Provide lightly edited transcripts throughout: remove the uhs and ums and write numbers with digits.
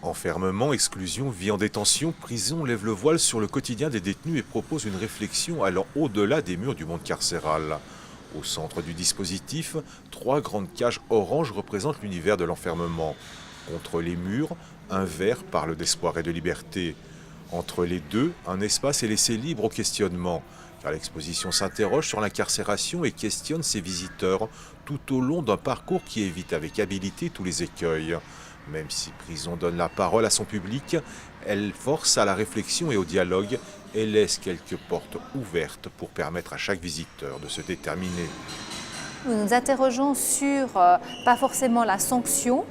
Enfermement, exclusion, vie en détention, prison lève le voile sur le quotidien des détenus et propose une réflexion allant au-delà des murs du monde carcéral. Au centre du dispositif, 3 grandes cages orange représentent l'univers de l'enfermement. Contre les murs, un vert parle d'espoir et de liberté. Entre les deux, un espace est laissé libre au questionnement, car l'exposition s'interroge sur l'incarcération et questionne ses visiteurs tout au long d'un parcours qui évite avec habileté tous les écueils. Même si Prison donne la parole à son public, elle force à la réflexion et au dialogue et laisse quelques portes ouvertes pour permettre à chaque visiteur de se déterminer. Nous nous interrogeons sur, pas forcément la sanction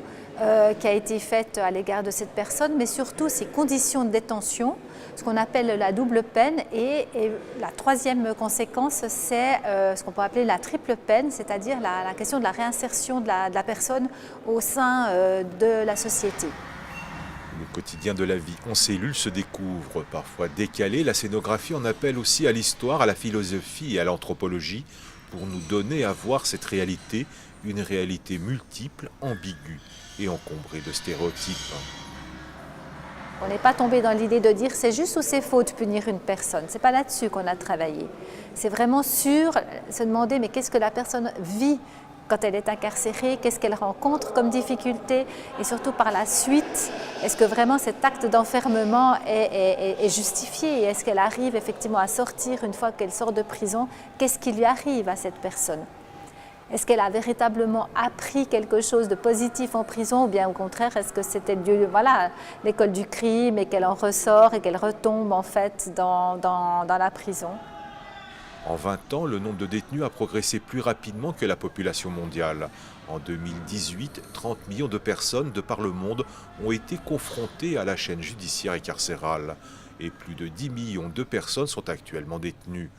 qui a été faite à l'égard de cette personne, mais surtout ses conditions de détention, ce qu'on appelle la double peine. Et la troisième conséquence, c'est ce qu'on peut appeler la triple peine, c'est-à-dire la question de la réinsertion de la personne au sein de la société. Le quotidien de la vie en cellule se découvre, parfois décalé. La scénographie en appelle aussi à l'histoire, à la philosophie et à l'anthropologie pour nous donner à voir cette réalité, une réalité multiple, ambiguë et encombrée de stéréotypes. On n'est pas tombé dans l'idée de dire c'est juste ou c'est faux de punir une personne. C'est pas là-dessus qu'on a travaillé. C'est vraiment sur se demander mais qu'est-ce que la personne vit quand elle est incarcérée, qu'est-ce qu'elle rencontre comme difficulté et surtout par la suite, est-ce que vraiment cet acte d'enfermement est justifié et est-ce qu'elle arrive effectivement à sortir une fois qu'elle sort de prison, qu'est-ce qui lui arrive à cette personne? Est-ce qu'elle a véritablement appris quelque chose de positif en prison ou bien au contraire, est-ce que c'était l'école du crime et qu'elle en ressort et qu'elle retombe en fait dans la prison? En 20 ans, le nombre de détenus a progressé plus rapidement que la population mondiale. En 2018, 30 millions de personnes de par le monde ont été confrontées à la chaîne judiciaire et carcérale. Et plus de 10 millions de personnes sont actuellement détenues.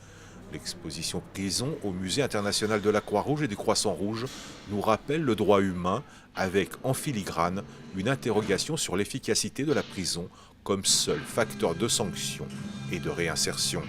L'exposition Prison au Musée international de la Croix-Rouge et du Croissant-Rouge nous rappelle le droit humain avec en filigrane une interrogation sur l'efficacité de la prison comme seul facteur de sanction et de réinsertion.